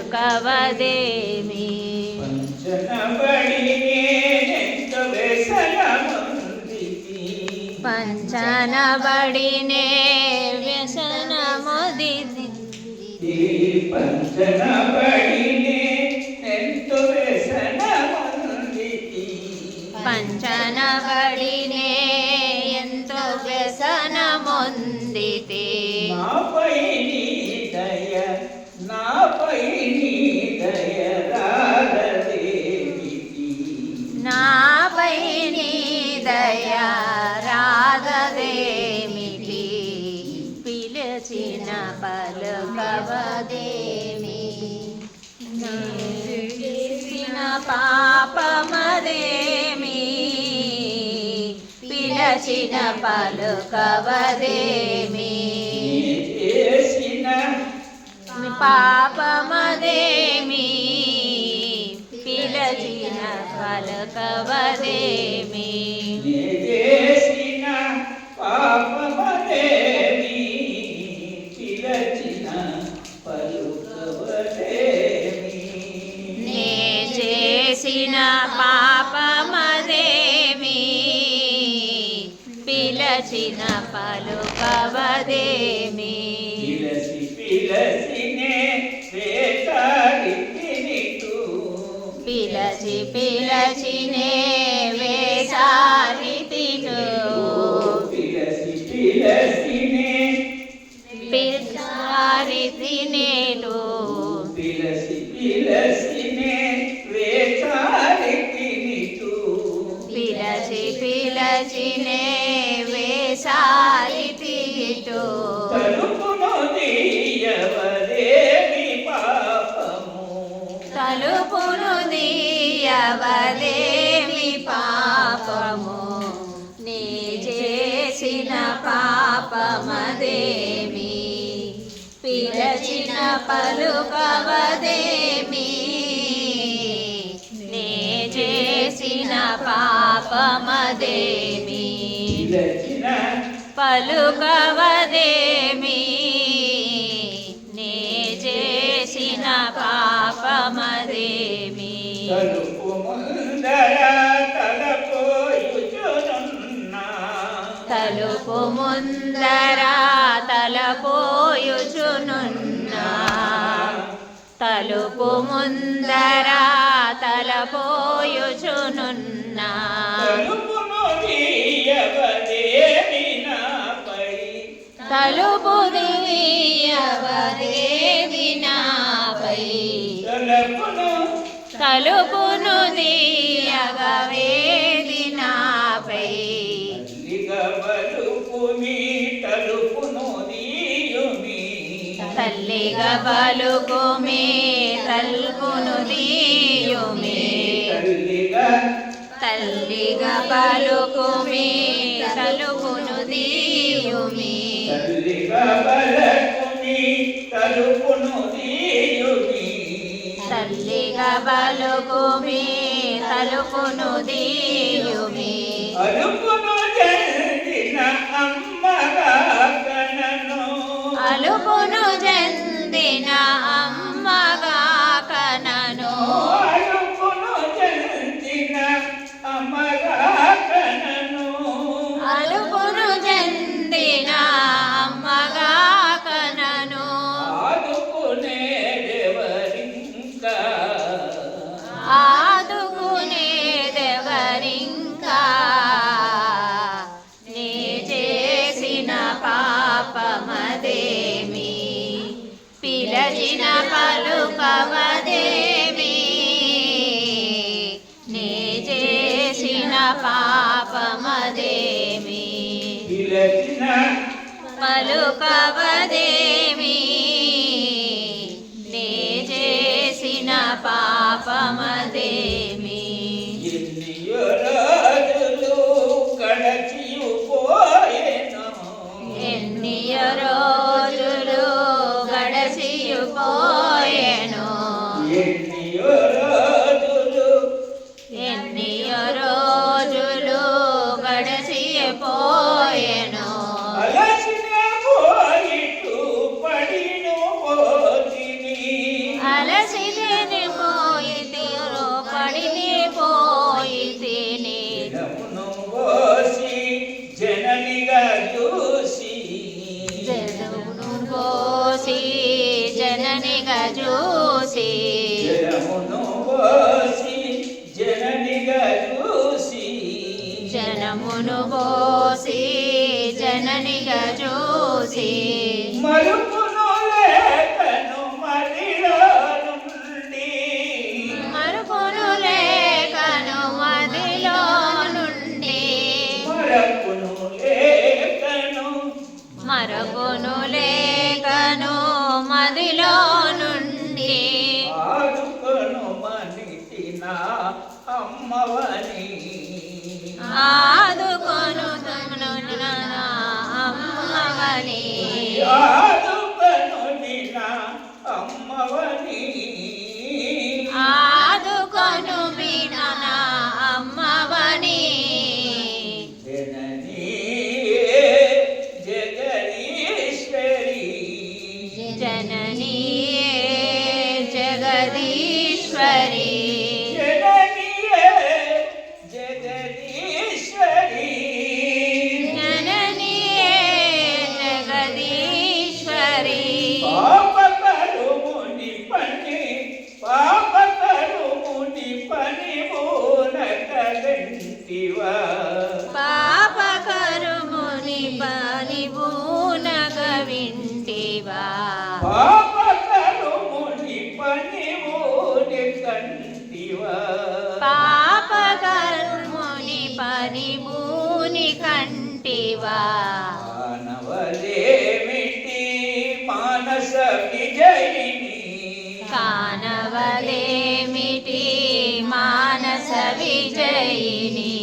పలుకవదేమి పంచనబడినే వ్యసనముదితి పంచనబడినే ఎంతో వ్యసనముందితి నాపై నీ దయ రాధదేమిటి పిలిచిన పలుకవదేమి చేసిన పాపమదేమి పిలిచిన పలుకవదేమి పాపమదేమి పిలిచిన పలుకవదేమి నే చేసిన పాపమదేమి పిలిచిన పలుకవదేమి పిలచినే వేసారితిను పిలచినేటు పిలచినే వేసారితిటు తలుపును దీయవదేమి పాపము నీ చేసిన పాపమదేమి పిలిచిన పలుకవదేమి నీ చేసిన పాపమదేమి పలుకవదేమి నీ చేసిన పాపమదేమి తలుపు ముందర తలపోయుచునున్నా తలుపు ముందర తలపోయుచునున్నా తలుపు దీయవదేమి నాపై తలుపును దీయగవేది నాపై తల్లిగా పలుకుమి తలుపును దీయుమి తల్లిగా పలుకుమి తలుపును దీయుమి తల్లిగా పలుకుమి తలుపును దీయుమి అలుపును చెందిన అమ్మగా కనను అలుపును చెందిన అమ్మగా కనను ఆదుకునేదెవరింకా నీ చేసిన పాపమదేమి పిలిచిన పలుకవదేమి నీ చేసిన పాపమదేమి పలుకవదేమి నీ చేసిన పాపమదేమి ఎన్నియ రోజులు గడచియుపోయెను ఎన్నియ రోజులు గడచియుపోయెను అలసి పడసిదిని పోయితిరో పడిని పోయితిని జలమును పోసి జననిగా చూసి జలమును పోసి జననిగా చూసి జలమును పోసి జననిగా చూసి జనమును పోసి జననిగా చూసి మరుపును లేఖను మదిలో నుండి మరుపును లేఖను మదిలో నుండి మరపును లేఖను మరపును లేఖను మదిలో నుండి ఆదుకొను మనిటిన అమ్మవని ఆదుకొను తమను అమ్మవని ఆదుకొను నిన అమ్మవని ఆదుకొను బిన అమ్మవని జననీ జగదీశ్వరి జననీ జగదీశ్వరి జననియే జగదీశ్వరి జననియే జగదీశ్వరి పాపకరుముని పని బోనక వెంటివా పాపకరుముని పని బూనగ వింటివా పాపకరుముని పని బోని కంటివా పాపకరుముని పని బూని కంటివా మానవలేమిటి మానస విజయిని కానవలేమిటి మానస విజయిని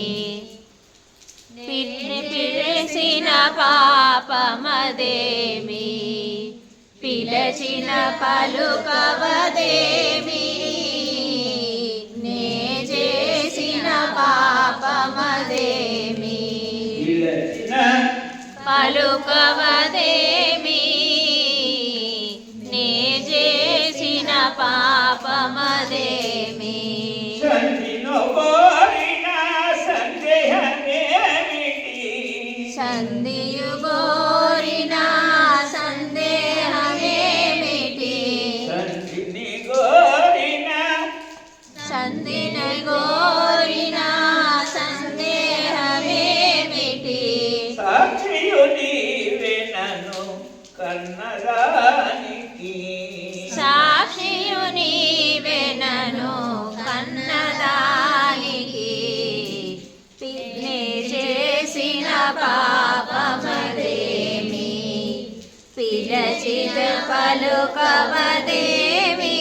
పిలిచిన పాపమదేమి పిలచిన పలుకవదేమి నే చేసిన పాపమదేమి పిలచిన పలుకవదేమి నే చేసిన పాపమదేమి సంధిను కోరిన సందేహమేమిటి సంధియు గోరిన సందేహమేమిటి సంధిని కోరిన సంధిని గోరిన సందేహమేమిటి సాక్షియు నీవే నన్ను కన్నదానికి సాక్షియు నీవెనను కన్నదానికి నే చేసిన పాపమదేమి పిలచిన పలుకవదేమి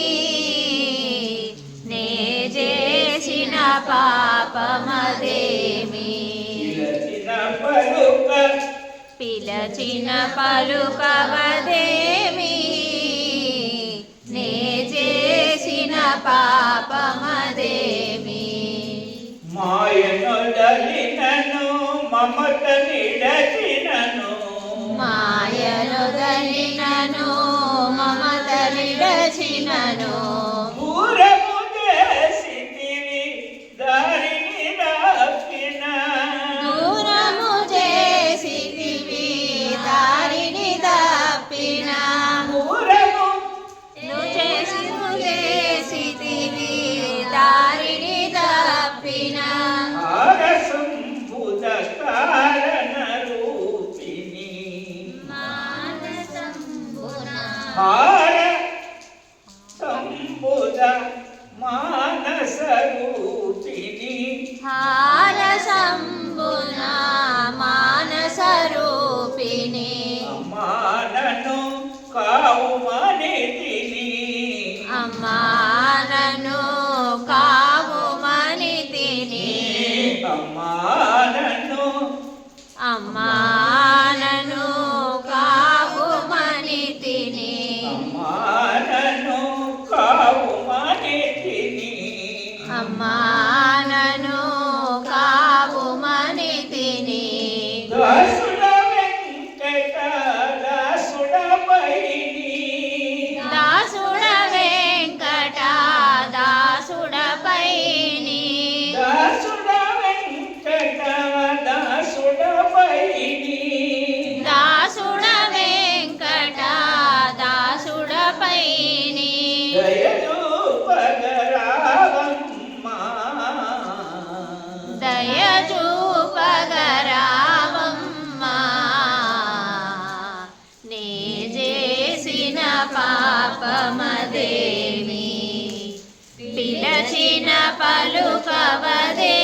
నే చేసిన పాపమదేమి పిలచిన పిలచిన పలుక పలుకవదేమి నే చేసిన పాపమదేమి మాయనొదలినను మమత నిడచినను మాయనొదలినను మమత నిడచినను దూరము చేసితివి దారిని దాపిన దూరము చేసితివి దారిని తప్పిన దూరము చేసితివి దారిని తప్పిన ఆరసంబుధ కారణ రూపిణి మానసంబున హార సంబుధ మానస రూపిణి హారసంబున మానస రూపిణి అమ్మానను కావుమనితిని అమ్మానను కావుమని తిని అమ్మానను అమ్మానను కావుమని తిని అమ్మానను కావుమనితిని అమ్మానను కావుమని తిని దాసుడ వెంకట దాసుడ పైని దాసుడ వెంకట పలుకవదే